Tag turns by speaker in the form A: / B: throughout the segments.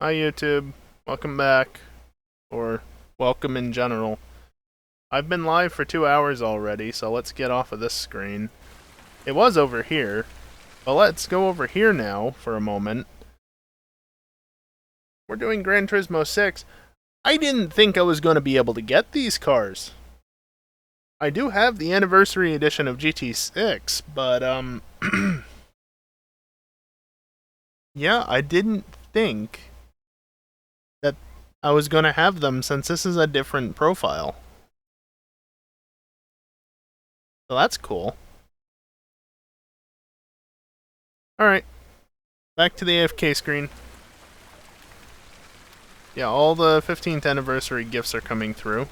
A: Hi YouTube, welcome back, or welcome in general. I've been live for 2 hours already, so let's get off of this screen. It was over here, but let's go over here now for a moment. We're doing Gran Turismo 6. I didn't think I was going to be able to get these cars. I do have the anniversary edition of GT6, but yeah, I didn't think that I was going to have them since this is a different profile. So that's cool. Alright, back to the AFK screen. Yeah, all the 15th anniversary gifts are coming through.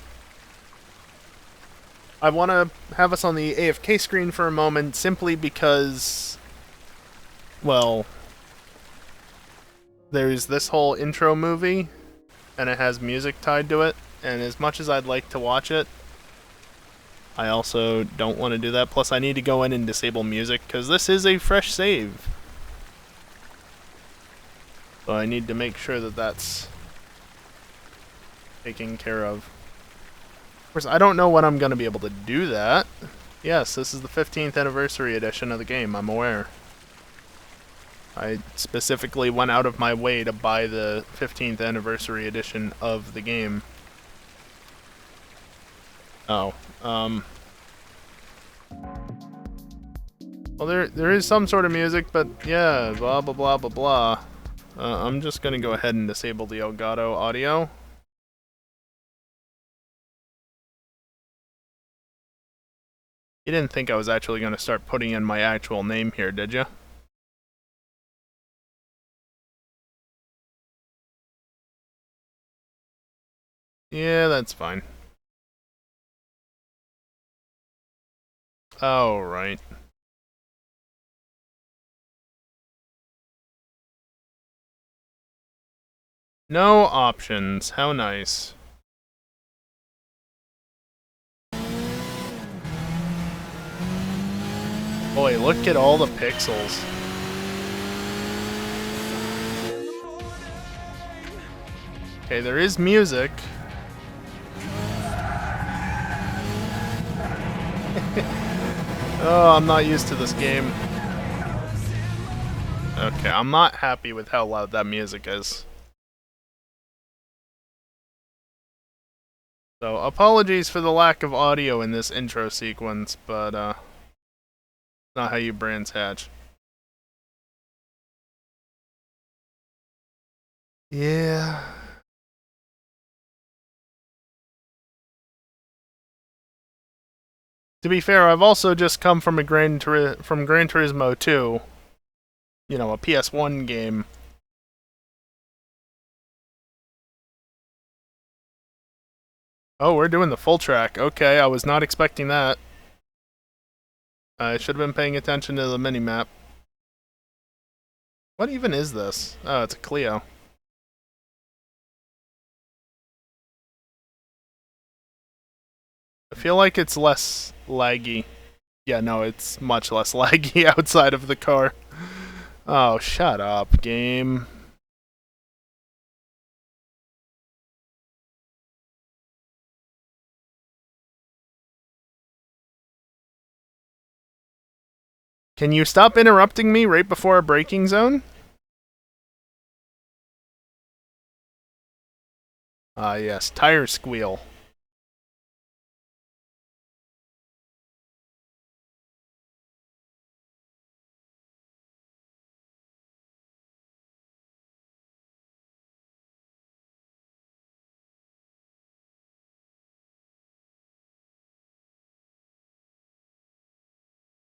A: I want to have us on the AFK screen for a moment simply because, well, there's this whole intro movie, and it has music tied to it, and as much as I'd like to watch it, I also don't want to do that. Plus, I need to go in and disable music, because this is a fresh save. So I need to make sure that that's taken care of. Of course, I don't know when I'm going to be able to do that. Yes, this is the 15th anniversary edition of the game, I'm aware. I specifically went out of my way to buy the 15th anniversary edition of the game. Oh, well, there is some sort of music, but yeah, blah blah blah blah blah. I'm just gonna go ahead and disable the Elgato audio. You didn't think I was actually gonna start putting in my actual name here, did you? Yeah, that's fine. Oh, right. No options. How nice. Boy, look at all the pixels. Okay, there is music. Oh, I'm not used to this game. Okay, I'm not happy with how loud that music is. So, apologies for the lack of audio in this intro sequence, but, not how you brands hatch. Yeah. To be fair, I've also just come from Gran Turismo 2. You know, a PS1 game. Oh, we're doing the full track. Okay, I was not expecting that. I should have been paying attention to the minimap. What even is this? Oh, it's a Clio. I feel like it's less laggy. Yeah, no, it's much less laggy outside of the car. Oh, shut up, game. Can you stop interrupting me right before a braking zone? Ah, yes, tire squeal.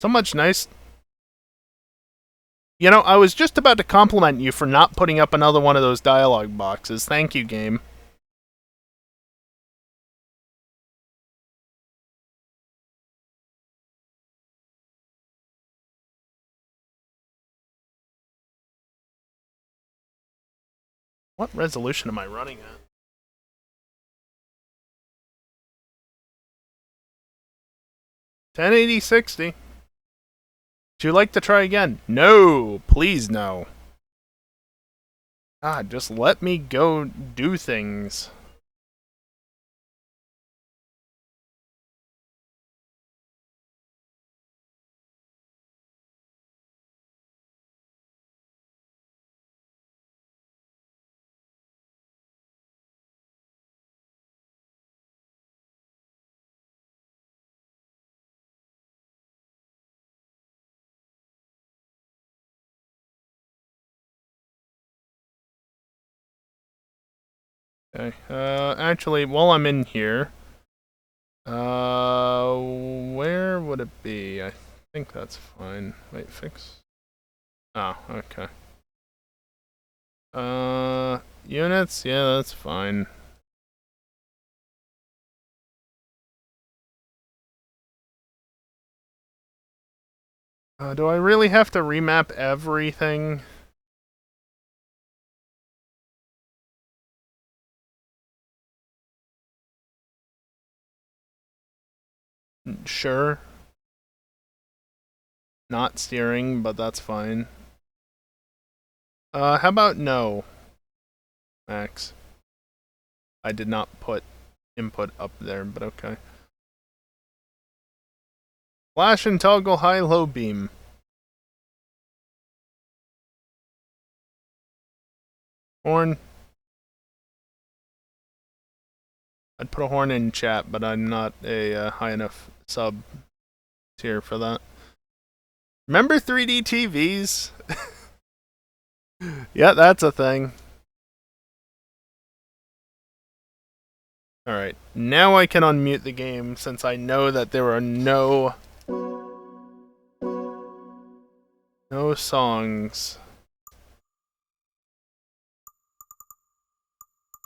A: So much nice. You know, I was just about to compliment you for not putting up another one of those dialogue boxes. Thank you, game. What resolution am I running at? 1080-60. Would you like to try again? No, please no. God, just let me go do things. Okay, actually, while I'm in here, where would it be? I think that's fine. Wait, fix? Oh, okay. Units? Yeah, that's fine. Do I really have to remap everything? Sure. Not steering, but that's fine. How about no, Max? I did not put input up there, but okay. Flash and toggle high-low beam. Horn. I'd put a horn in chat, but I'm not a high enough sub tier for that. Remember 3D TVs? Yeah, that's a thing. Alright, now I can unmute the game since I know that there are no songs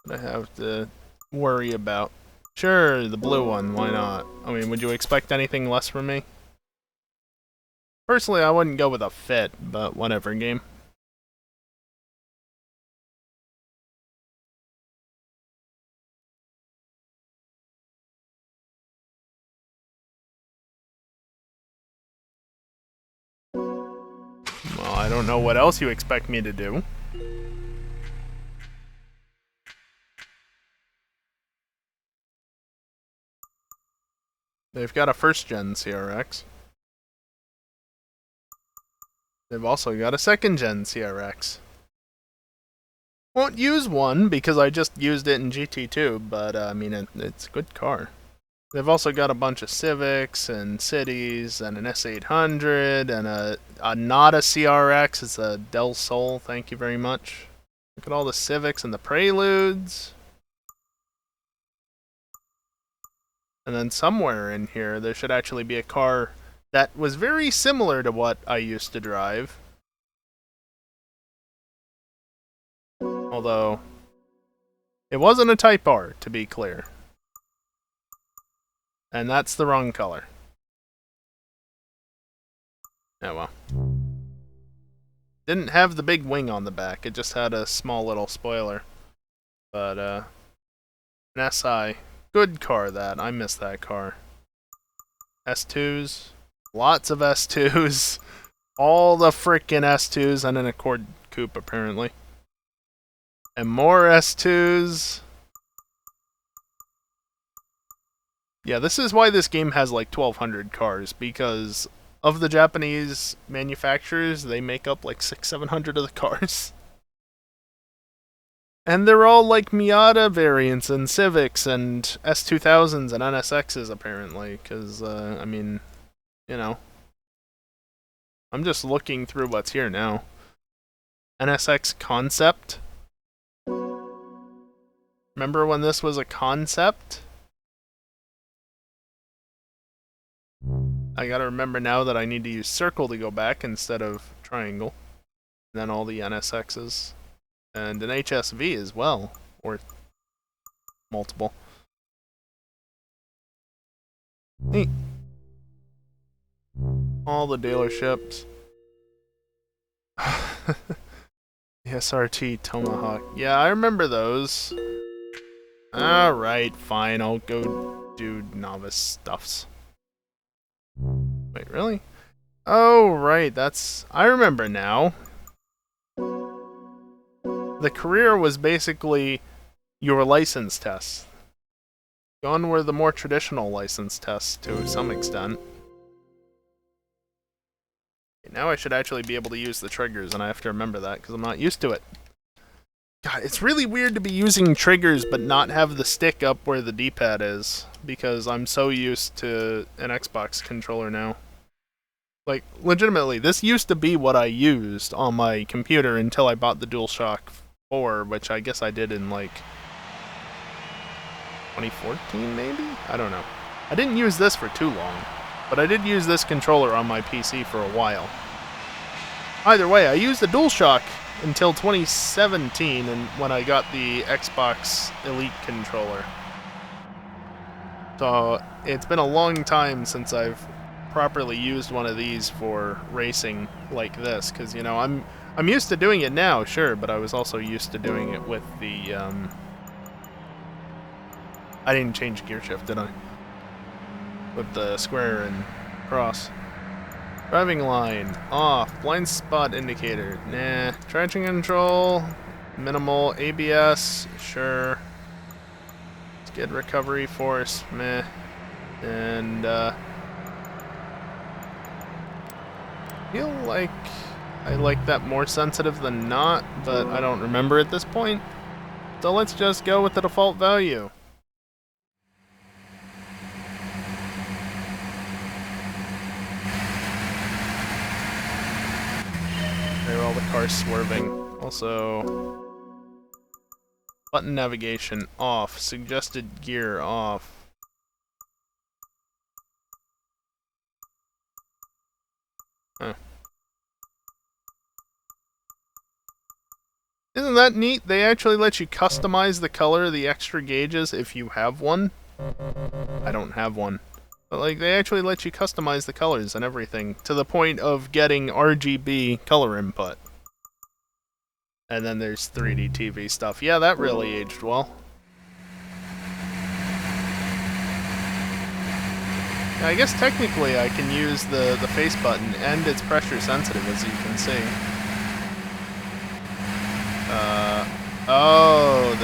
A: that I have to worry about. Sure, the blue one, why not? I mean, would you expect anything less from me? Personally, I wouldn't go with a fit, but whatever, game. Well, I don't know what else you expect me to do. They've got a first-gen CRX. They've also got a second-gen CRX. Won't use one because I just used it in GT2, but I mean, it's a good car. They've also got a bunch of Civics and Cities and an S800 and a not a CRX, it's a Del Sol, thank you very much. Look at all the Civics and the Preludes. And then somewhere in here, there should actually be a car that was very similar to what I used to drive. Although, it wasn't a Type R, to be clear. And that's the wrong color. Oh well. Didn't have the big wing on the back, it just had a small little spoiler. But, an SI. Good car, that. I miss that car. S2s. Lots of S2s. All the frickin' S2s and an Accord Coupe, apparently. And more S2s. Yeah, this is why this game has like 1,200 cars, because of the Japanese manufacturers, they make up like 600-700 of the cars. And they're all like Miata variants and Civics and S2000s and NSXs, apparently, because, I mean, you know. I'm just looking through what's here now. NSX Concept. Remember when this was a concept? I gotta remember now that I need to use circle to go back instead of triangle. And then all the NSXs. And an HSV as well. Or multiple. Neat. All the dealerships. The SRT Tomahawk. Yeah, I remember those. Alright, fine. I'll go do novice stuffs. Wait, really? Oh, right. That's... I remember now. The career was basically your license tests. Gone were the more traditional license tests to some extent. Now I should actually be able to use the triggers, and I have to remember that because I'm not used to it. God, it's really weird to be using triggers but not have the stick up where the D-pad is, because I'm so used to an Xbox controller now. Like, legitimately, this used to be what I used on my computer until I bought the DualShock 4, which I guess I did in, like, 2014, maybe? I don't know. I didn't use this for too long, but I did use this controller on my PC for a while. Either way, I used the DualShock until 2017, and when I got the Xbox Elite controller. So it's been a long time since I've properly used one of these for racing like this, because you know I'm used to doing it now, sure, but I was also used to doing it with the I didn't change gear shift, did I? With the square and cross. Driving line, off. Blind spot indicator, nah. Traction control, minimal. ABS, sure. Skid recovery force, meh. And, feel like I like that more sensitive than not, but I don't remember at this point. So let's just go with the default value. There are all the cars swerving. Also, button navigation off. Suggested gear off. Huh. Isn't that neat? They actually let you customize the color of the extra gauges if you have one. I don't have one. But like, they actually let you customize the colors and everything, to the point of getting RGB color input. And then there's 3D TV stuff. Yeah, that really aged well. Now, I guess technically I can use the face button, and it's pressure sensitive, as you can see. Oh,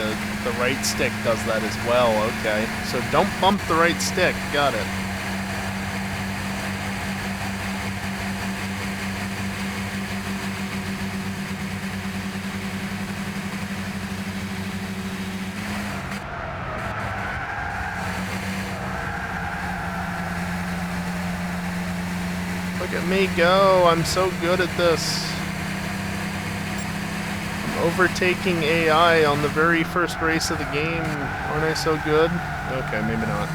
A: the right stick does that as well, okay. So don't bump the right stick, got it. Look at me go, I'm so good at this. I'm overtaking AI on the very first race of the game. Aren't I so good? Okay, maybe not.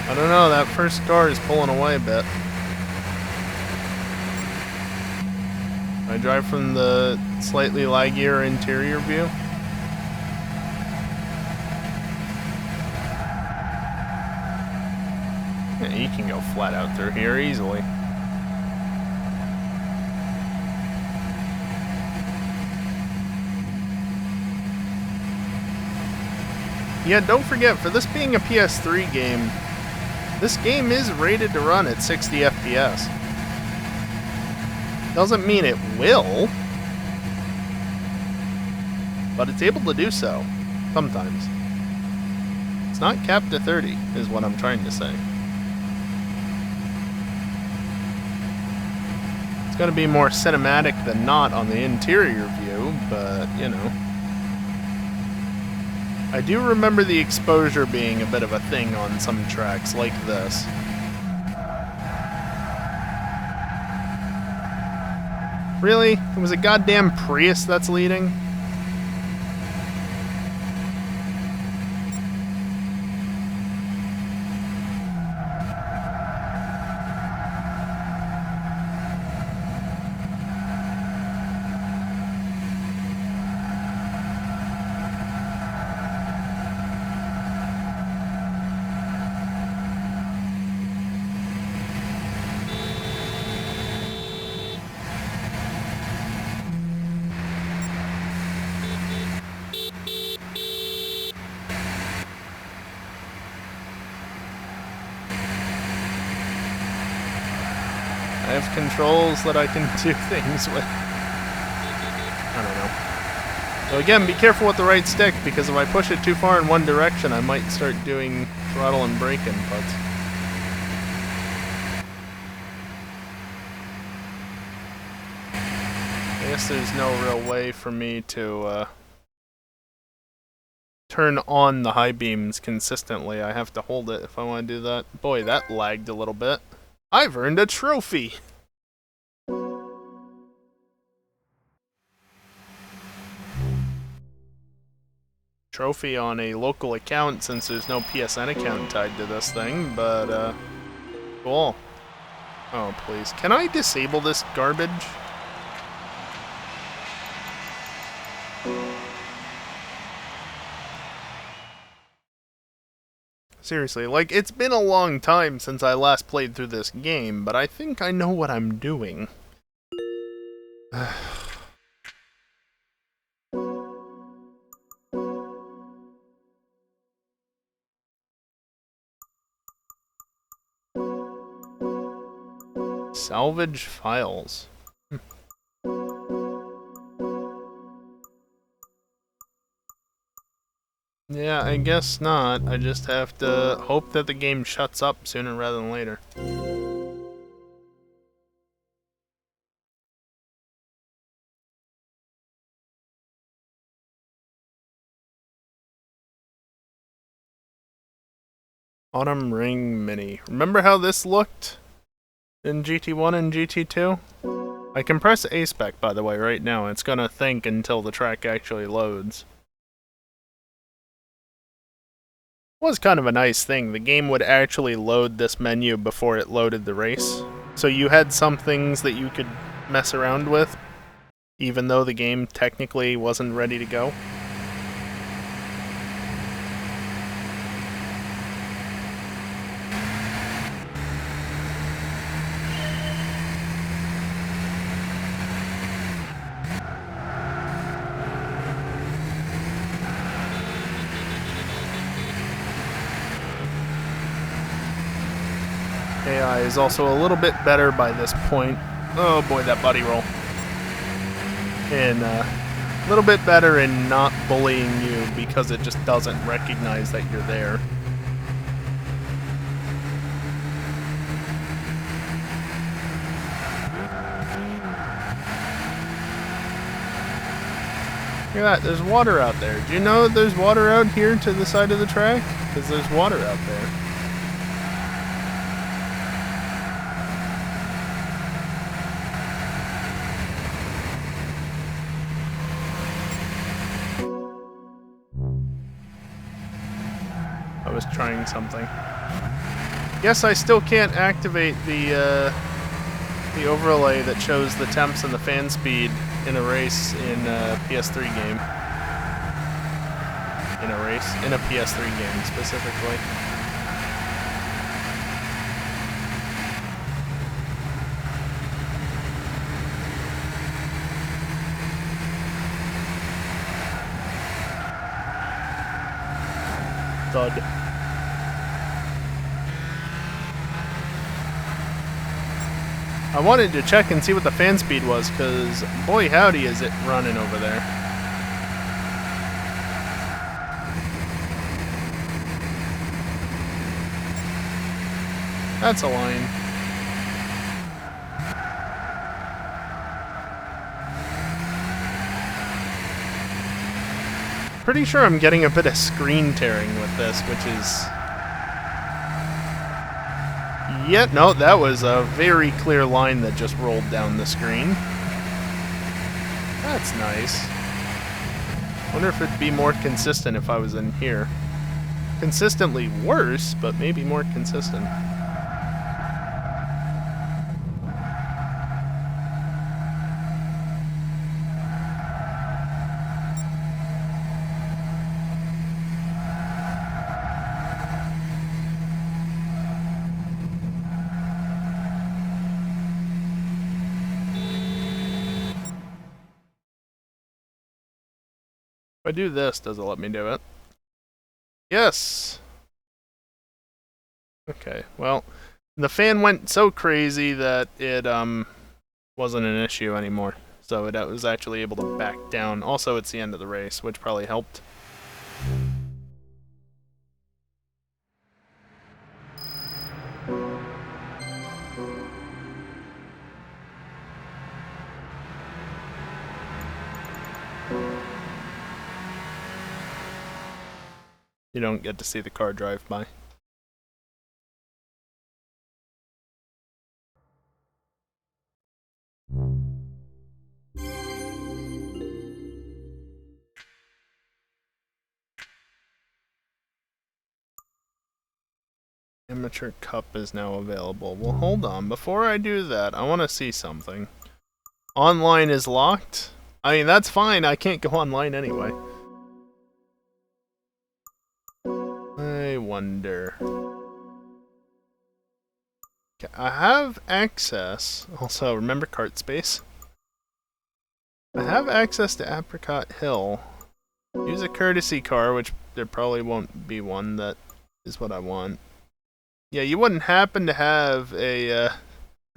A: I don't know, that first car is pulling away a bit. I drive from the slightly laggier interior view. Yeah, you can go flat out through here easily. Yeah, don't forget, for this being a PS3 game, this game is rated to run at 60 FPS. Doesn't mean it will, but it's able to do so, sometimes. It's not capped to 30, is what I'm trying to say. It's going to be more cinematic than not on the interior view, but, you know. I do remember the exposure being a bit of a thing on some tracks like this. Really? It was a goddamn Prius that's leading? controls that I can do things with. I don't know. So again, be careful with the right stick, because if I push it too far in one direction, I might start doing throttle and brake inputs. I guess there's no real way for me to turn on the high beams consistently. I have to hold it if I want to do that. Boy, that lagged a little bit. I've earned a trophy! Trophy on a local account, since there's no PSN account tied to this thing, but cool. Oh, please. Can I disable this garbage? Seriously, like, it's been a long time since I last played through this game, but I think I know what I'm doing. Salvage files. Yeah, I guess not. I just have to hope that the game shuts up sooner rather than later. Autumn Ring Mini. Remember how this looked in GT1 and GT2? I can press A-Spec, by the way, right now. It's gonna think until the track actually loads. Was kind of a nice thing. The game would actually load this menu before it loaded the race. So you had some things that you could mess around with, even though the game technically wasn't ready to go. AI is also a little bit better by this point. Oh boy, that body roll. And a little bit better in not bullying you because it just doesn't recognize that you're there. Look at that, there's water out there. Do you know that there's water out here to the side of the track? Because there's water out there. I was trying something. Guess I still can't activate the overlay that shows the temps and the fan speed in a race in a PS3 game. In a PS3 game specifically. Thud. I wanted to check and see what the fan speed was, because boy howdy is it running over there. That's a line. Pretty sure I'm getting a bit of screen tearing with this, which is... Yeah, no, that was a very clear line that just rolled down the screen. That's nice. Wonder if it'd be more consistent if I was in here. Consistently worse, but maybe more consistent. If I do this, does it let me do it? Yes! Okay, well, The fan went so crazy that it wasn't an issue anymore. So it was actually able to back down. Also, it's the end of the race, which probably helped. You don't get to see the car drive by. Amateur Cup is now available. Well, hold on. Before I do that, I want to see something. Online is locked? I mean, that's fine. I can't go online anyway. I wonder. Okay, I have access. Also, remember cart space? I have access to Apricot Hill. Use a courtesy car, which there probably won't be one that is what I want. Yeah, you wouldn't happen to have a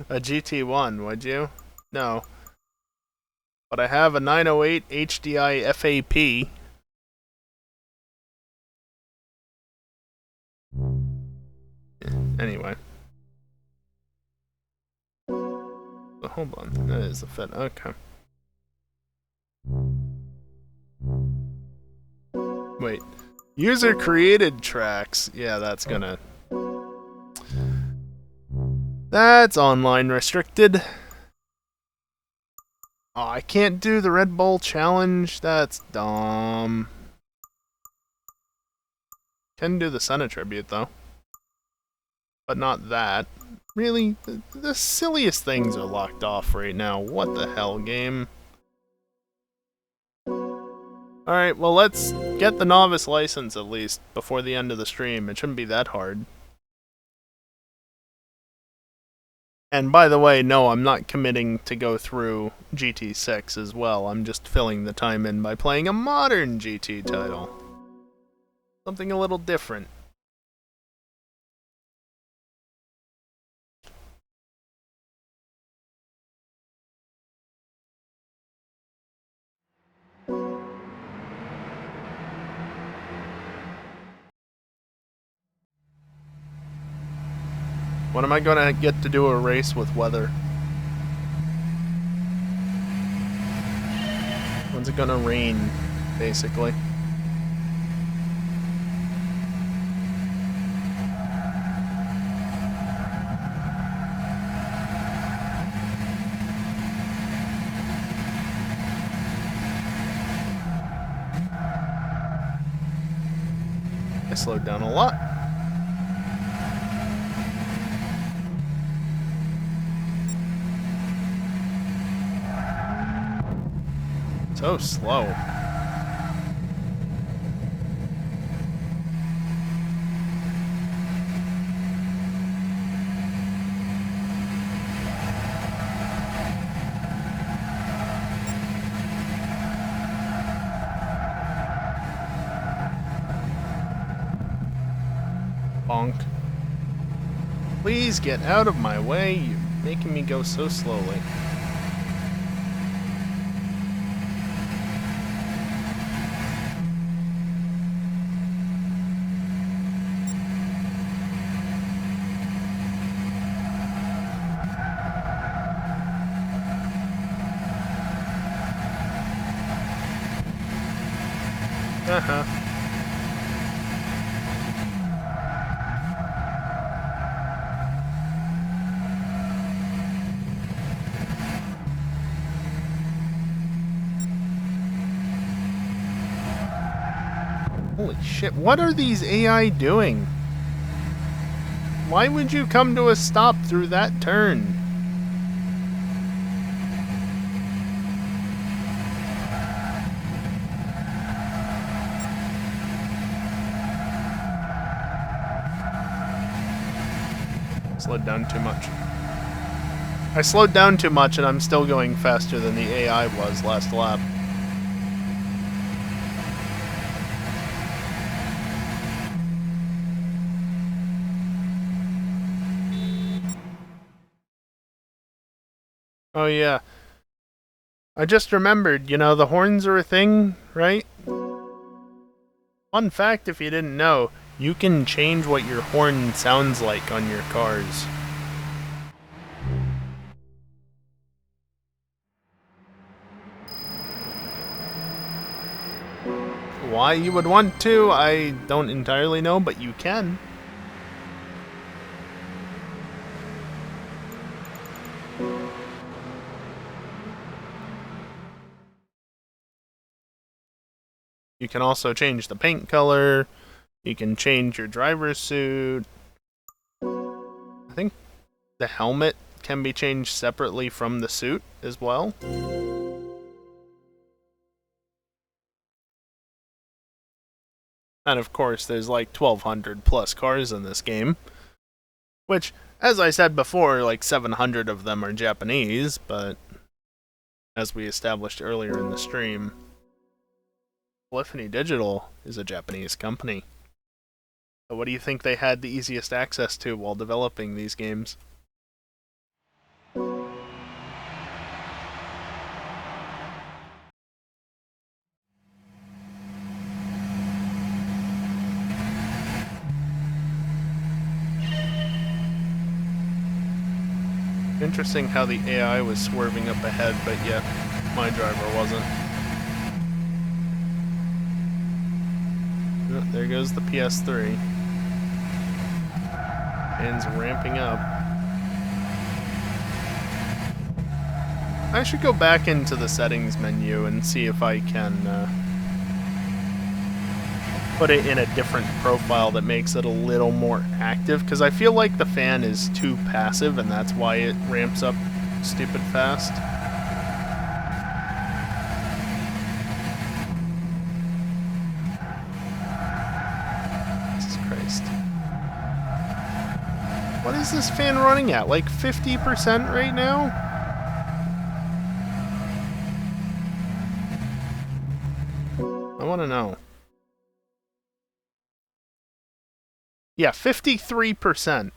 A: GT1, would you? No. But I have a 908 HDI FAP. Anyway. But hold on, that is the fit. Okay. Wait. User created tracks. Yeah, that's gonna... That's online restricted. Oh, I can't do the Red Bull challenge. That's dumb. Can do the Senna tribute though. But not that. Really? The silliest things are locked off right now. What the hell, game? Alright, well let's get the novice license at least before the end of the stream. It shouldn't be that hard. And by the way, no, I'm not committing to go through GT6 as well. I'm just filling the time in by playing a modern GT title. Something a little different. When am I gonna get to do a race with weather? When's it gonna rain, basically? I slowed down a lot. So slow. Bonk. Please get out of my way. You're making me go so slowly. Uh-huh. Holy shit, what are these AI doing? Why would you come to a stop through that turn? Slowed down too much. I slowed down too much and I'm still going faster than the AI was last lap. Oh yeah. I just remembered, you know, the horns are a thing, right? Fun fact if you didn't know, you can change what your horn sounds like on your cars. Why you would want to, I don't entirely know, but you can. You can also change the paint color. You can change your driver's suit. I think the helmet can be changed separately from the suit as well. And of course, there's like 1,200 plus cars in this game. Which, as I said before, like 700 of them are Japanese, but as we established earlier in the stream, Polyphony Digital is a Japanese company. So what do you think they had the easiest access to while developing these games? Interesting how the AI was swerving up ahead, but yet my driver wasn't. Oh, there goes the PS3. And ramping up. I should go back into the settings menu and see if I can put it in a different profile that makes it a little more active, because I feel like the fan is too passive and that's why it ramps up stupid fast. Jesus Christ. What is this fan running at? Like 50% right now? I want to know. Yeah, 53%.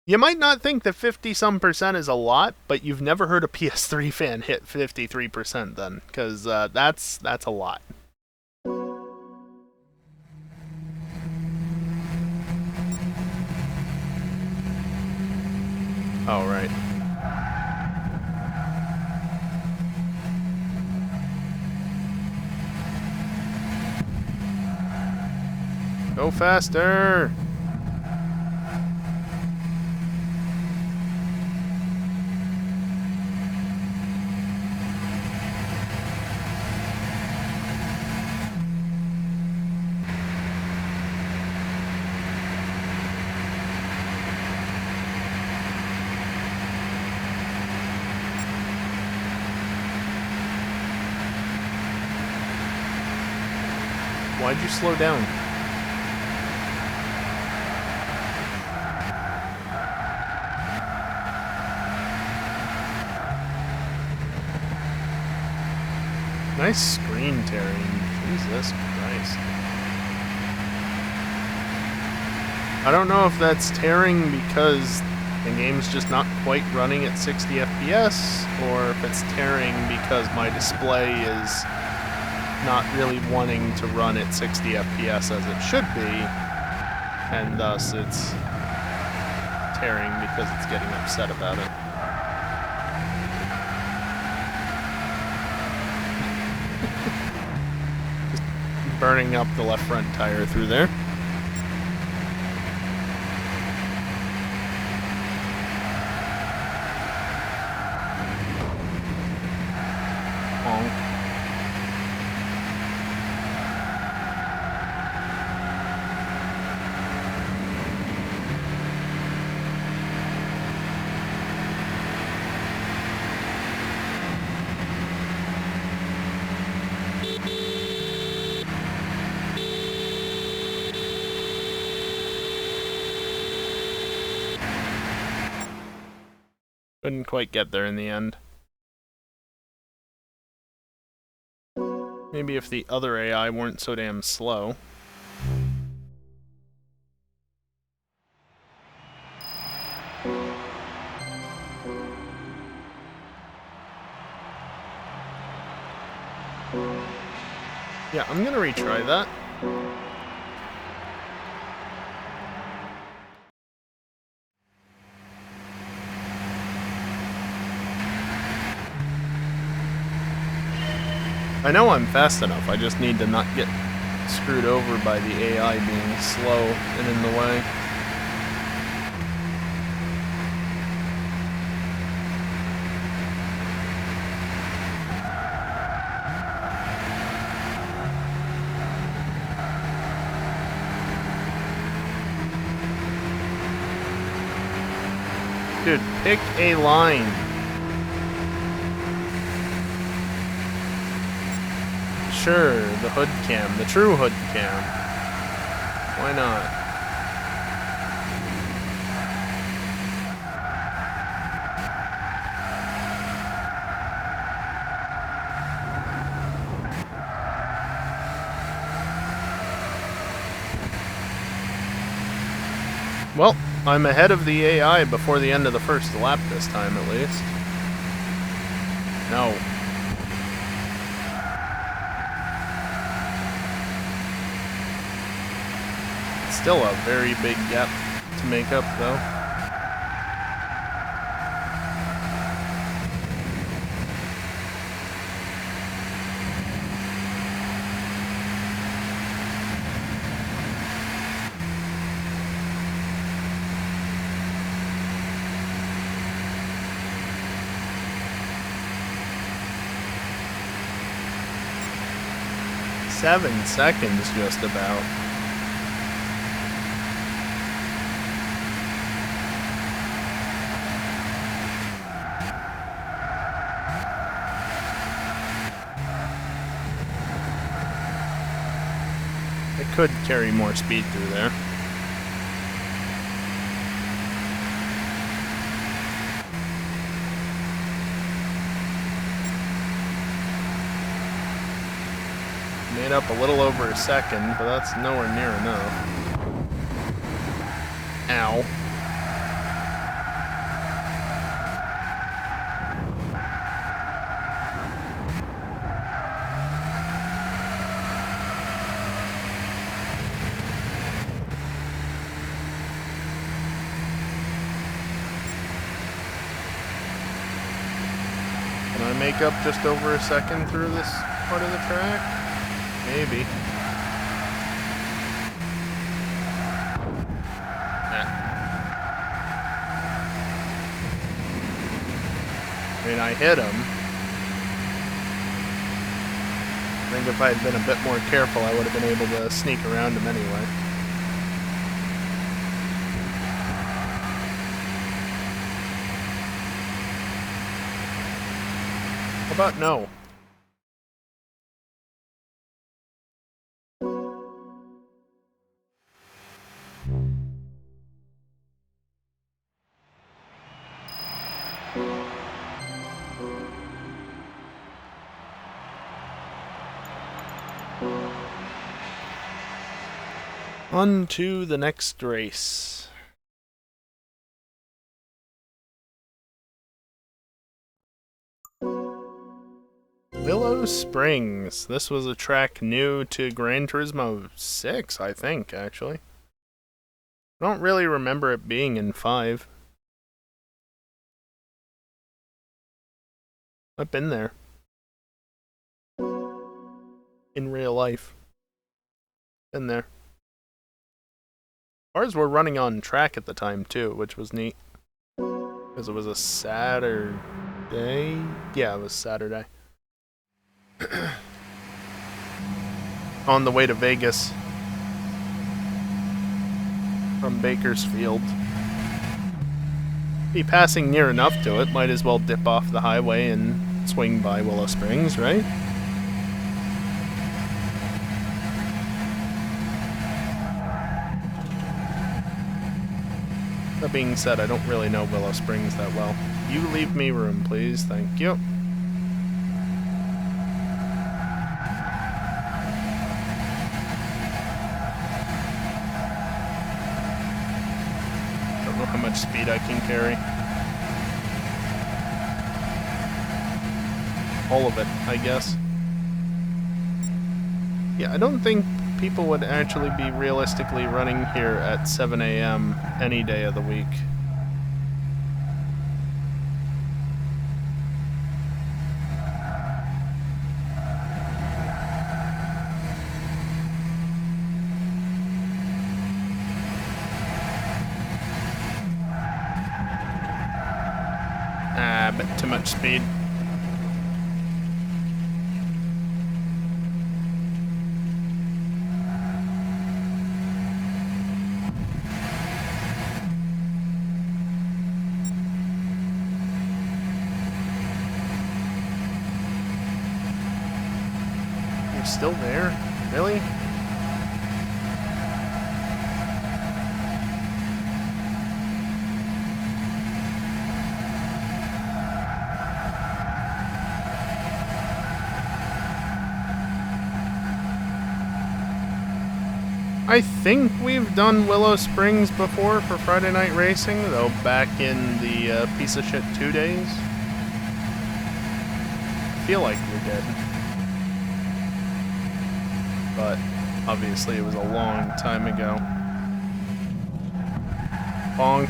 A: You might not think that 50-some% is a lot, but you've never heard a PS3 fan hit 53% then, because that's a lot. Oh, right. Go faster! Why'd you slow down? Nice screen tearing. Jesus Christ. I don't know if that's tearing because the game's just not quite running at 60 FPS, or if it's tearing because my display is not really wanting to run at 60 FPS as it should be, and thus it's tearing because it's getting upset about it. Just burning up the left front tire through there. Honk. Couldn't quite get there in the end. Maybe if the other AI weren't so damn slow. Yeah, I'm gonna retry that. I know I'm fast enough, I just need to not get screwed over by the AI being slow and in the way. Dude, pick a line. Sure, the hood cam, the true hood cam. Why not? Well, I'm ahead of the AI before the end of the first lap this time, at least. No. Still a very big gap to make up, though. Seven seconds, just about. I could carry more speed through there. Made up a little over a second, but that's nowhere near enough. Ow. Can I make up just over a second through this part of the track? Maybe. I mean, I hit him. I think if I had been a bit more careful, I would have been able to sneak around him anyway. How about no? On to the next race. Willow Springs. This was a track new to Gran Turismo 6, I think, actually. I don't really remember it being in 5. I've been there. In real life. Been there. Ours were running on track at the time, too, which was neat. Because it was a Saturday? Yeah, it was Saturday. On the way to Vegas. From Bakersfield. Be passing near enough to it, might as well dip off the highway and swing by Willow Springs, right? That being said, I don't really know Willow Springs that well. You leave me room, please. Thank you. Don't know how much speed I can carry. All of it, I guess. Yeah, I don't think people would actually be realistically running here at 7 a.m. any day of the week. Ah, but too much speed. You're still there? Really? I think we've done Willow Springs before for Friday Night Racing, though back in the piece of shit 2 days. I feel like we did. But obviously it was a long time ago. Bonk.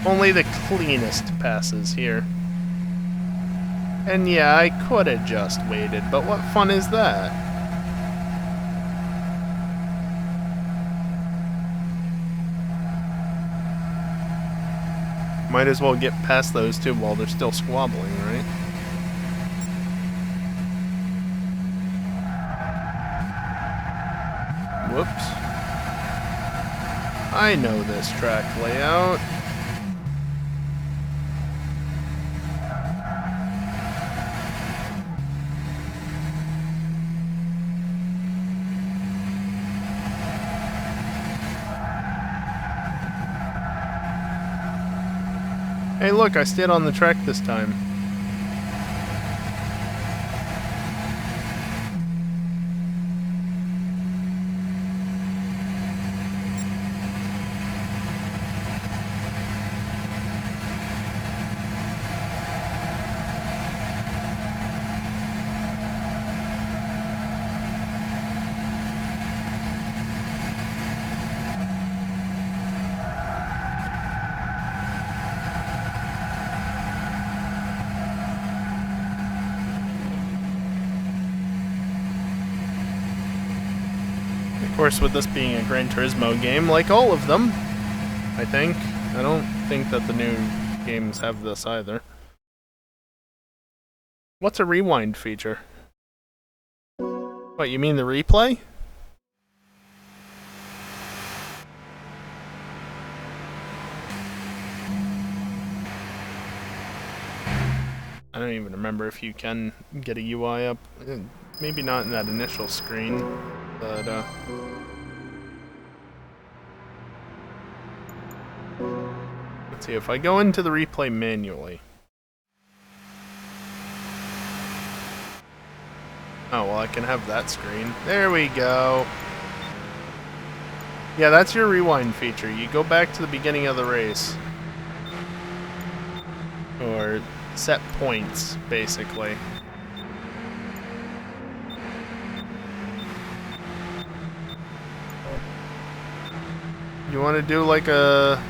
A: Only the cleanest passes here. And yeah, I could have just waited, but what fun is that? Might as well get past those two while they're still squabbling, right? Whoops. I know this track layout. Hey look, I stayed on the track this time. Of course, with this being a Gran Turismo game, like all of them, I think. I don't think that the new games have this either. What's a rewind feature? What, you mean the replay? I don't even remember if you can get a UI up. Maybe not in that initial screen, but let's see, if I go into the replay manually. Oh, well, I can have that screen. There we go. Yeah, that's your rewind feature. You go back to the beginning of the race. Or set points, basically. You want to do like a,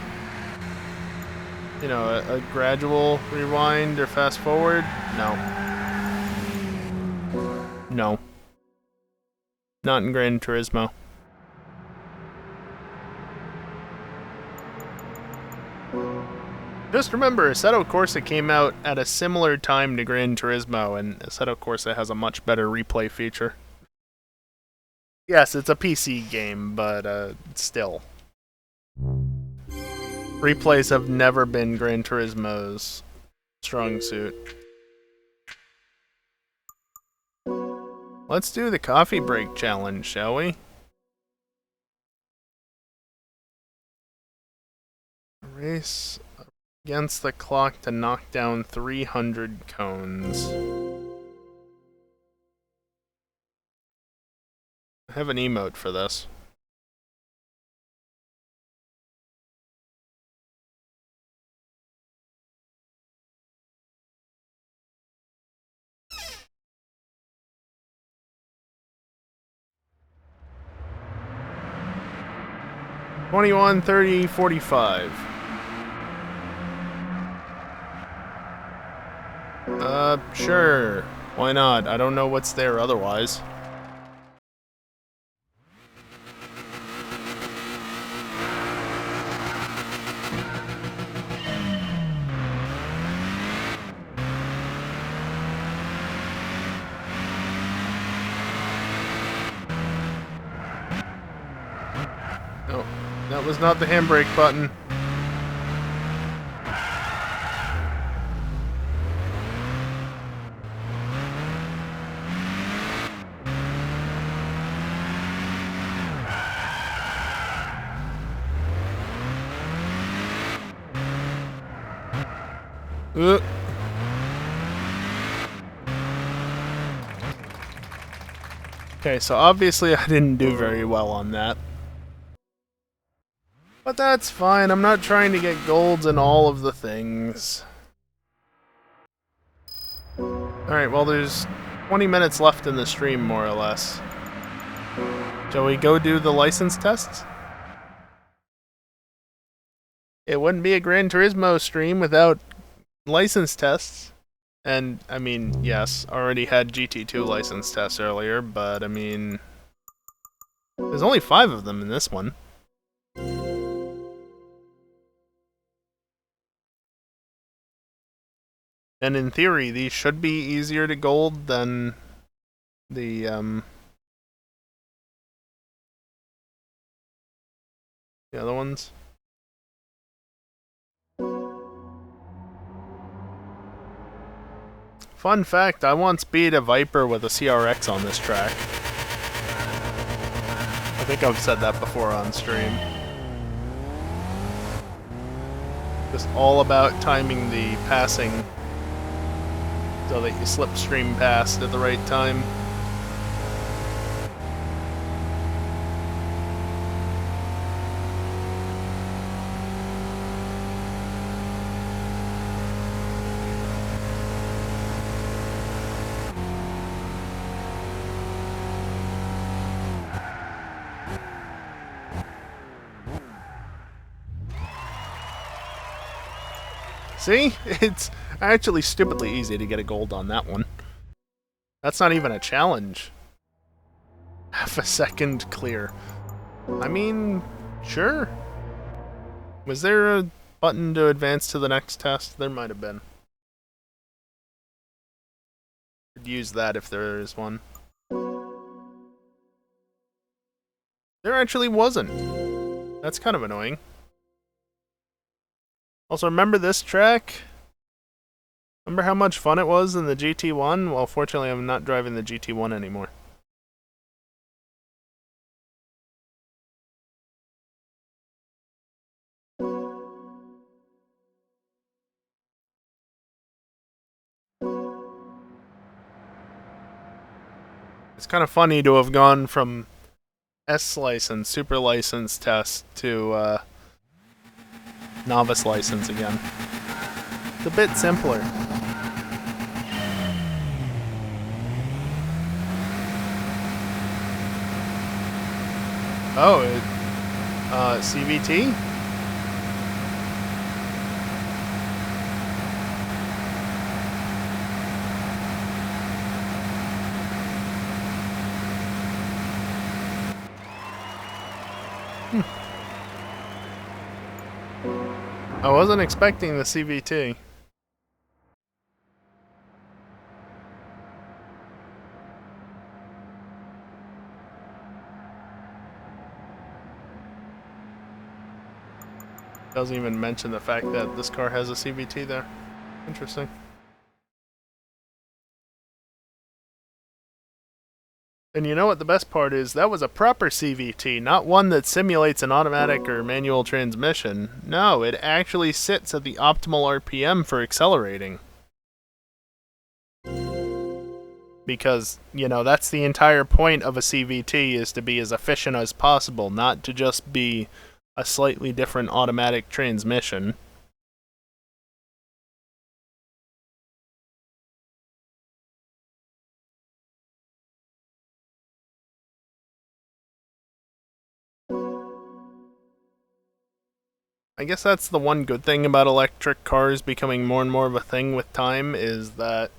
A: you know, a gradual rewind or fast forward? No. No. Not in Gran Turismo. Just remember, Assetto Corsa came out at a similar time to Gran Turismo, and Assetto Corsa has a much better replay feature. Yes, it's a PC game, but still. Replays have never been Gran Turismo's strong suit. Let's do the coffee break challenge, shall we? Race against the clock to knock down 300 cones. I have an emote for this. 21, 30, 45. Sure. Why not? I don't know what's there otherwise. No, that was not the handbrake button. Okay, so obviously I didn't do very well on that. But that's fine, I'm not trying to get golds in all of the things. Alright, well there's 20 minutes left in the stream, more or less. Shall we go do the license tests? It wouldn't be a Gran Turismo stream without license tests. And, I mean, yes, already had GT2 license tests earlier, but, I mean... There's only 5 of them in this one. And in theory, these should be easier to gold than the other ones. Fun fact, I once beat a Viper with a CRX on this track. I think I've said that before on stream. Just all about timing the passing so that you slipstream past at the right time. See? It's actually stupidly easy to get a gold on that one. That's not even a challenge. Half a second clear. I mean, sure. Was there a button to advance to the next test? There might have been. Could use that if there is one. There actually wasn't. That's kind of annoying. Also, remember this track? Remember how much fun it was in the GT1? Well, fortunately, I'm not driving the GT1 anymore. It's kind of funny to have gone from S license, super license test to novice license again. It's a bit simpler. Oh, CVT? I wasn't expecting the CVT. Doesn't even mention the fact that this car has a CVT there. Interesting. And you know what the best part is? That was a proper CVT, not one that simulates an automatic or manual transmission. No, it actually sits at the optimal RPM for accelerating. Because, you know, that's the entire point of a CVT, is to be as efficient as possible, not to just be a slightly different automatic transmission. I guess that's the one good thing about electric cars becoming more and more of a thing with time, is that,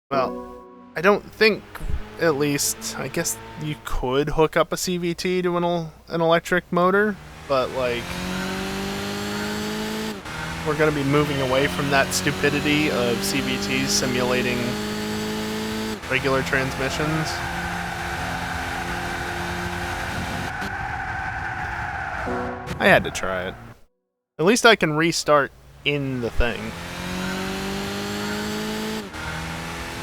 A: well, I don't think, at least, I guess you could hook up a CVT to an electric motor, but like, we're going to be moving away from that stupidity of CVTs simulating regular transmissions. I had to try it. At least I can restart in the thing.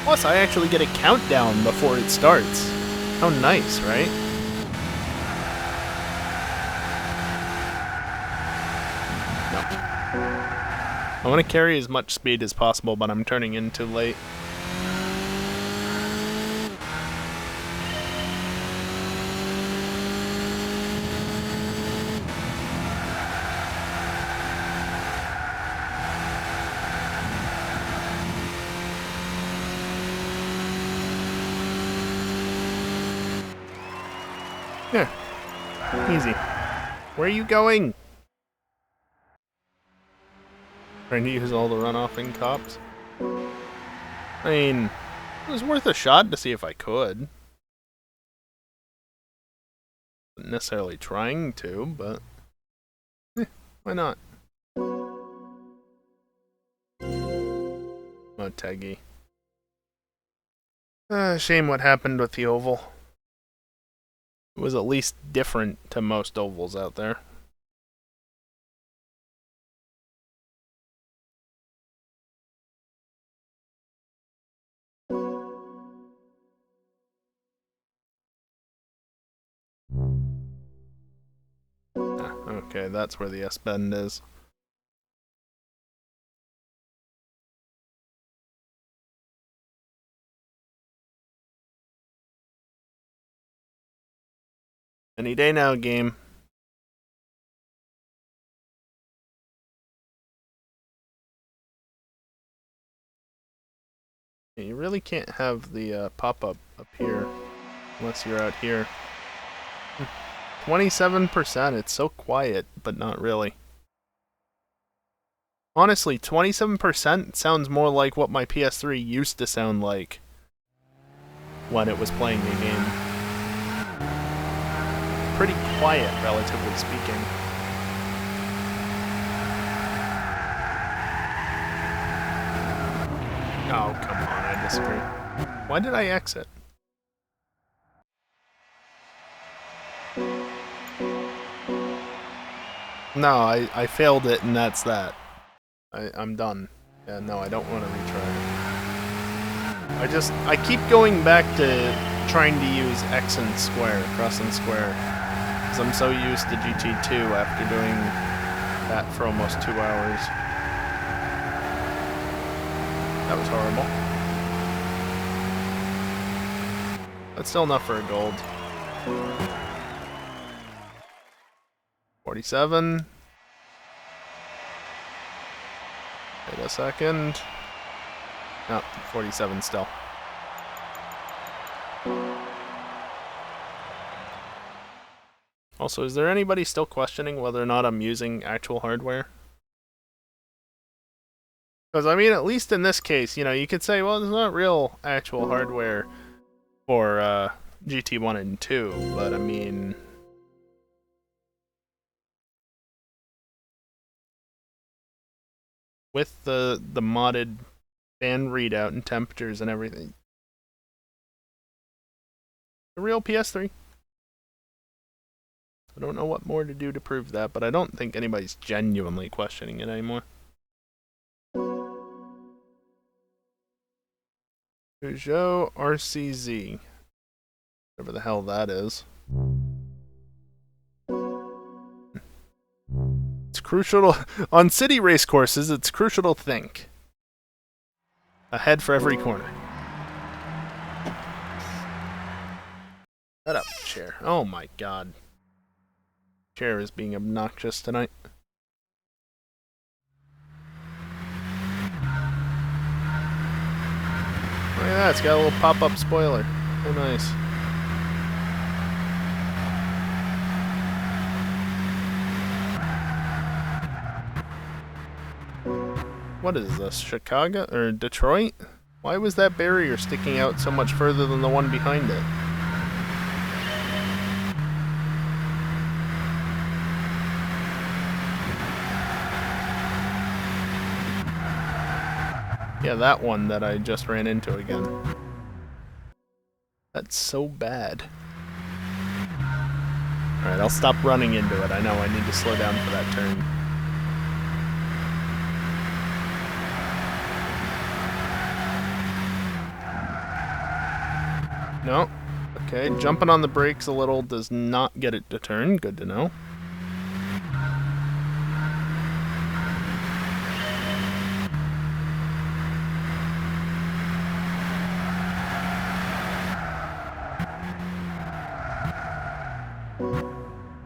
A: Plus, I actually get a countdown before it starts. How nice, right? No. I want to carry as much speed as possible, but I'm turning in too late. Here. Easy. Where are you going? Trying to use all the runoff in cops? I mean, it was worth a shot to see if I could. Not necessarily trying to, but why not? Motegi. Shame what happened with the oval. It was at least different to most ovals out there. Okay, that's where the S-bend is. Any day now, game. You really can't have the pop-up up here unless you're out here. 27%, it's so quiet, but not really. Honestly, 27% sounds more like what my PS3 used to sound like when it was playing the game. Pretty quiet, relatively speaking. Oh, come on, I disagree. Why did I exit? No, I failed it and that's that. I'm done. Yeah, no, I don't want to retry. I keep going back to trying to use X and square, cross and square. Because I'm so used to GT2 after doing that for almost 2 hours. That was horrible. That's still enough for a gold. 47. Wait a second. No, 47 still. Also, is there anybody still questioning whether or not I'm using actual hardware? Because, I mean, at least in this case, you know, you could say, well, there's not real actual hardware for GT1 and 2, but I mean... with the modded fan readout and temperatures and everything. The real PS3. I don't know what more to do to prove that, but I don't think anybody's genuinely questioning it anymore. Peugeot RCZ. Whatever the hell that is. It's crucial to, on city race courses, it's crucial to think. Ahead for every corner. Shut up, chair. Oh my god. Chair is being obnoxious tonight. Look at that, it's got a little pop-up spoiler. Oh, nice. What is this, Chicago or Detroit? Why was that barrier sticking out so much further than the one behind it? Yeah, that one that I just ran into again. That's so bad. Alright, I'll stop running into it. I know I need to slow down for that turn. No. Okay, jumping on the brakes a little does not get it to turn. Good to know.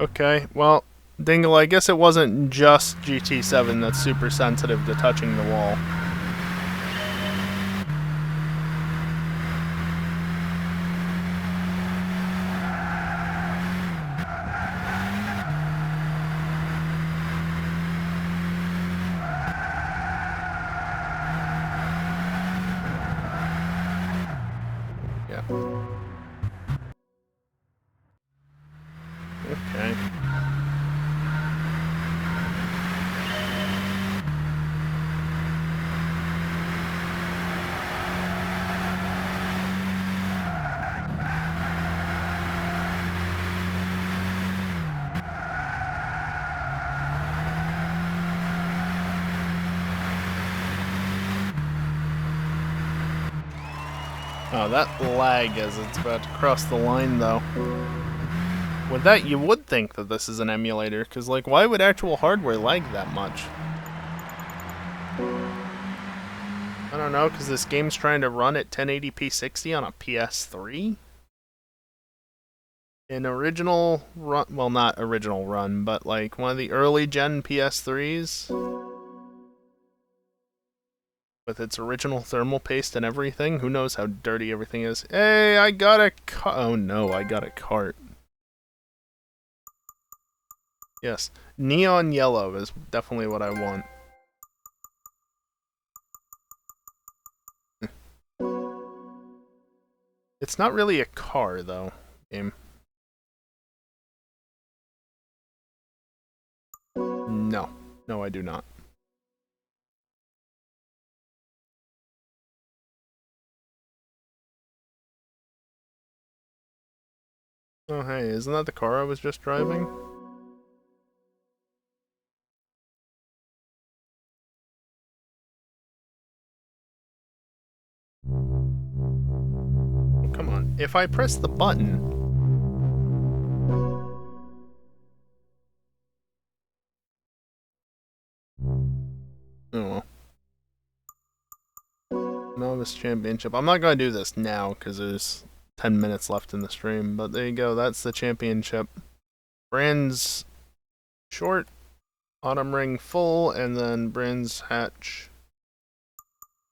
A: Okay, well, Dingle, I guess it wasn't just GT7 that's super sensitive to touching the wall. Yeah. Okay. Oh, that lag as it's about to cross the line, though. With that, you would think that this is an emulator, because, like, why would actual hardware lag that much? I don't know, because this game's trying to run at 1080p 60 on a PS3? An original run, well, not original run, but, like, one of the early gen PS3s? With its original thermal paste and everything? Who knows how dirty everything is? Hey, I got a oh no, I got a cart. Yes, neon yellow is definitely what I want. It's not really a car, though, game. No. No, I do not. Oh, hey, isn't that the car I was just driving? Oh, come on. If I press the button... Oh well. Novice Championship. I'm not going to do this now, because there's 10 minutes left in the stream, but there you go. That's the championship. Brands short, Autumn Ring full, and then Brands Hatch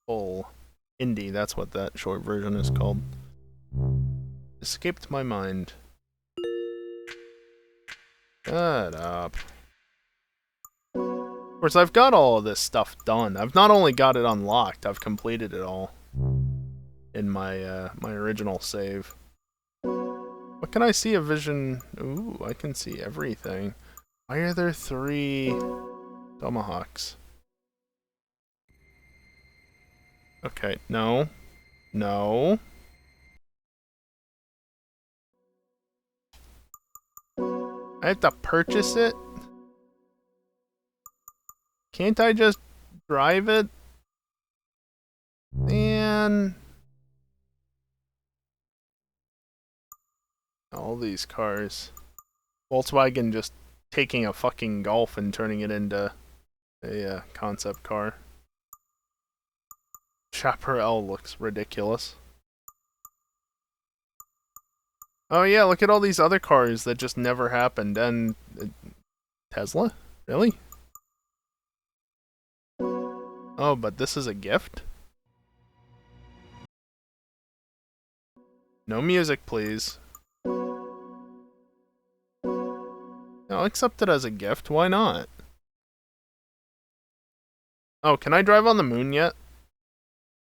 A: full. Indie, that's what that short version is called. Escaped my mind. Shut up. Of course, I've got all of this stuff done. I've not only got it unlocked, I've completed it all in my my original save. What can I see a vision? Ooh, I can see everything. Why are there 3 tomahawks? Okay, no. No. I have to purchase it? Can't I just drive it? Man. All these cars. Volkswagen just taking a fucking Golf and turning it into a concept car. Chaparral looks ridiculous. Oh yeah, look at all these other cars that just never happened. And Tesla? Really? Oh, but this is a gift? No music, please. I'll accept it as a gift, why not? Oh, can I drive on the moon yet?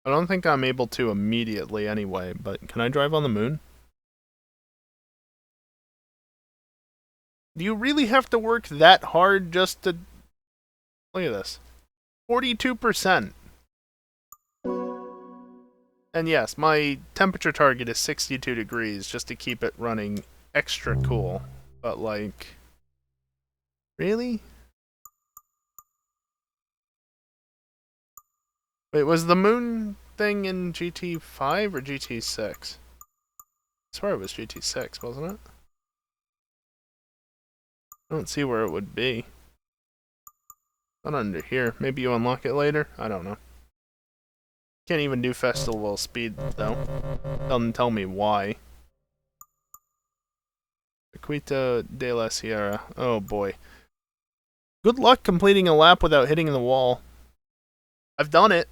A: I don't think I'm able to immediately anyway, but can I drive on the moon? Do you really have to work that hard just to... Look at this. 42%. And yes, my temperature target is 62 degrees just to keep it running extra cool. But like... Really? Wait, was the moon thing in GT5 or GT6? I swear it was GT6, wasn't it? I don't see where it would be. Not under here. Maybe you unlock it later? I don't know. Can't even do festival speed, though. Doesn't tell me why. Circuito de la Sierra. Oh boy. Good luck completing a lap without hitting the wall. I've done it.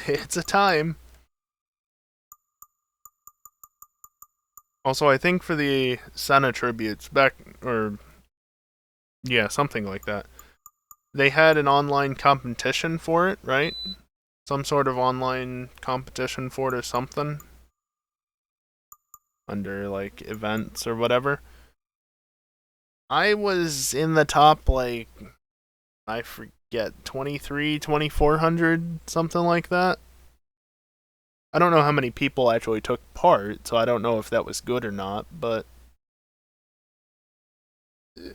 A: It's a time. Also, I think for the Senna tributes back, or yeah, something like that. They had an online competition for it, right? Some sort of online competition for it or something. Under, like, events or whatever. I was in the top, like, I forget, 23, 2400, something like that. I don't know how many people actually took part, so I don't know if that was good or not, but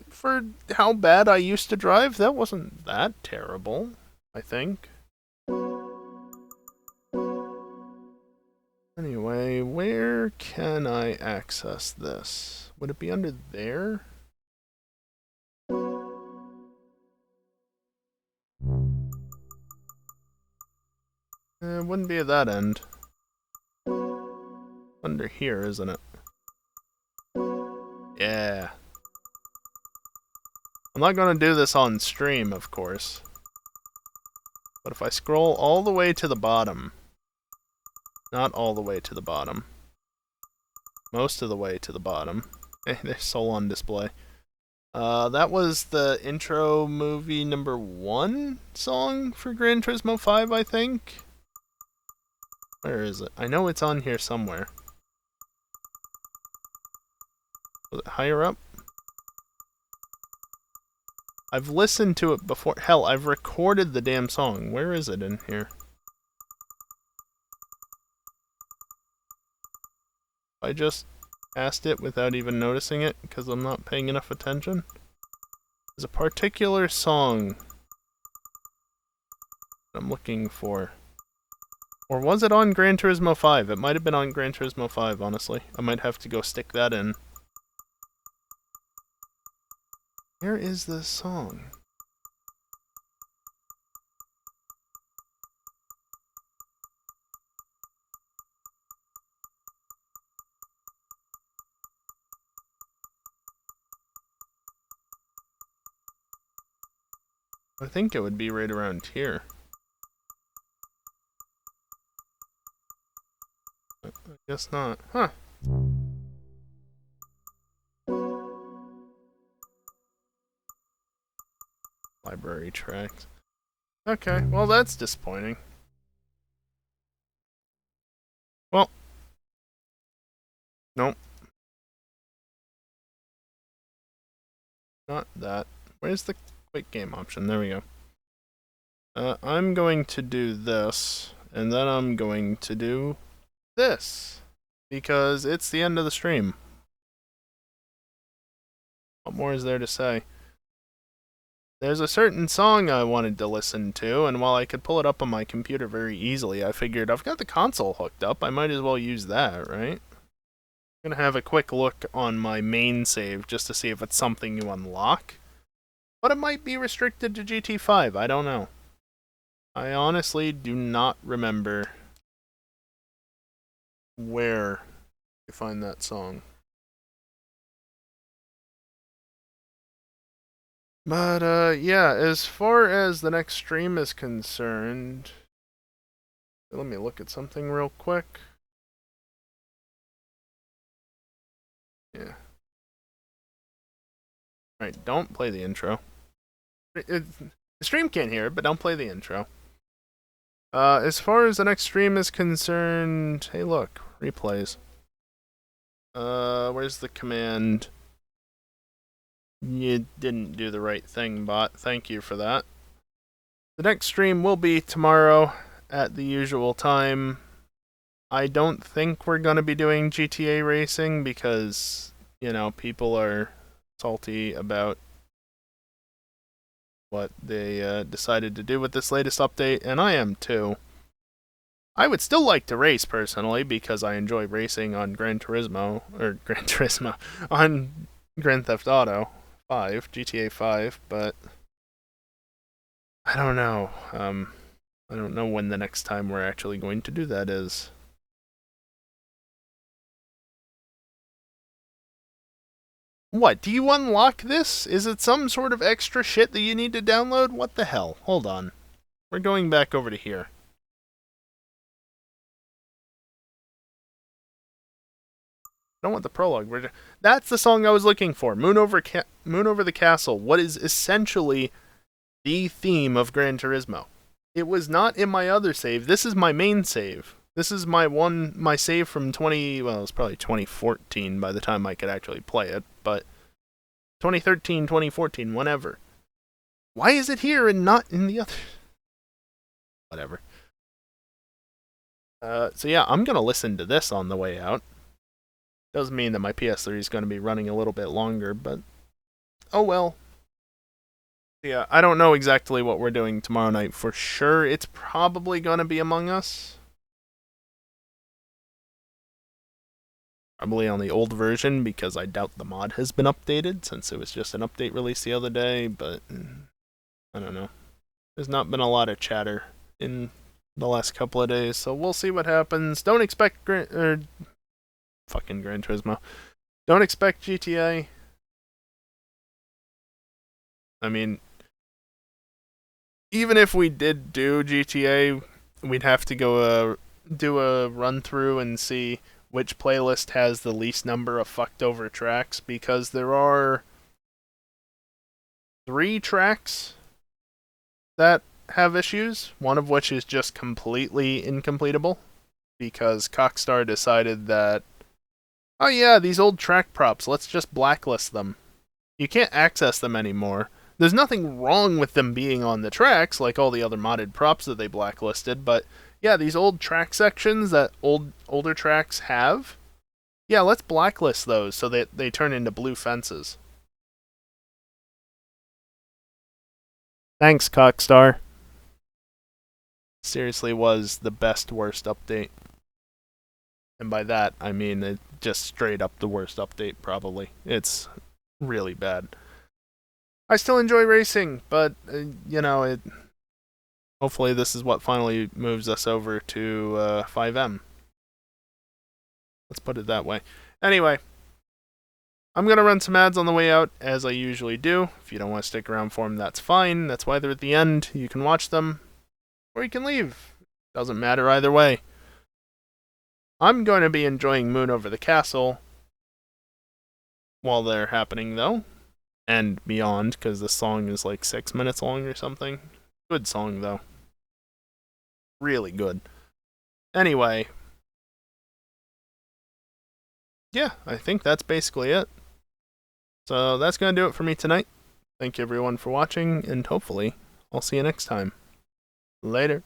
A: for how bad I used to drive, that wasn't that terrible, I think. Anyway, where can I access this? Would it be under there? It wouldn't be at that end. Under here, isn't it? Yeah. I'm not gonna do this on stream, of course. But if I scroll all the way to the bottom... Not all the way to the bottom. Most of the way to the bottom. They're so on display. That was the intro movie number 1 song for Gran Turismo 5, I think? Where is it? I know it's on here somewhere. Was it higher up? I've listened to it before. Hell, I've recorded the damn song. Where is it in here? I just asked it without even noticing it because I'm not paying enough attention. There's a particular song I'm looking for. Or was it on Gran Turismo 5? It might have been on Gran Turismo 5, honestly. I might have to go stick that in. Where is this song? I think it would be right around here. I guess not. Huh. Library tracks. Okay, well that's disappointing. Well. Nope. Not that. Where's the quick game option? There we go. I'm going to do this, and then I'm going to do this, because it's the end of the stream. What more is there to say? There's a certain song I wanted to listen to, and while I could pull it up on my computer very easily, I figured I've got the console hooked up, I might as well use that, right? I'm gonna have a quick look on my main save just to see if it's something you unlock. But it might be restricted to GT5, I don't know. I honestly do not remember where you find that song. But, yeah, as far as the next stream is concerned... Let me look at something real quick. Yeah. Alright, don't play the intro. The stream can't hear it, but don't play the intro. As far as the next stream is concerned, hey look, replays. Where's the command? You didn't do the right thing, bot. Thank you for that. The next stream will be tomorrow at the usual time. I don't think we're going to be doing GTA racing because, you know, people are salty about what they decided to do with this latest update, and I am too. I would still like to race personally because I enjoy racing on Gran Turismo, on Grand Theft Auto 5, GTA 5, but I don't know. I don't know when the next time we're actually going to do that is. What, do you unlock this? Is it some sort of extra shit that you need to download? What the hell? Hold on. We're going back over to here. I don't want the prologue. That's the song I was looking for. Moon Over the Castle. What is essentially the theme of Gran Turismo. It was not in my other save. This is my main save. This is my save from it was probably 2014 by the time I could actually play it, but 2013, 2014, whenever. Why is it here and not in the other? Whatever. So yeah, I'm gonna listen to this on the way out. Does mean that my PS3 is gonna be running a little bit longer, but oh well. Yeah, I don't know exactly what we're doing tomorrow night for sure. It's probably gonna be Among Us. Probably on the old version because I doubt the mod has been updated since it was just an update release the other day, but I don't know. There's not been a lot of chatter in the last couple of days, so we'll see what happens. Don't expect fucking Gran Turismo. Don't expect GTA. I mean, even if we did do GTA, we'd have to go do a run through and see which playlist has the least number of fucked over tracks, because there are 3 tracks that have issues, one of which is just completely incompletable, because Cockstar decided that, oh yeah, these old track props, let's just blacklist them. You can't access them anymore. There's nothing wrong with them being on the tracks, like all the other modded props that they blacklisted, but yeah, these old track sections that older tracks have, yeah, let's blacklist those so that they turn into blue fences. Thanks, Cockstar. Seriously was the best worst update. And by that, I mean it just straight up the worst update, probably. It's really bad. I still enjoy racing, but, you know, hopefully this is what finally moves us over to 5M. Let's put it that way. Anyway, I'm going to run some ads on the way out, as I usually do. If you don't want to stick around for them, that's fine. That's why they're at the end. You can watch them, or you can leave. Doesn't matter either way. I'm going to be enjoying Moon Over the Castle while they're happening, though. And beyond, because the song is like 6 minutes long or something. Good song, though. Really good. Anyway. Yeah, I think that's basically it. So that's going to do it for me tonight. Thank you everyone for watching, and hopefully I'll see you next time. Later.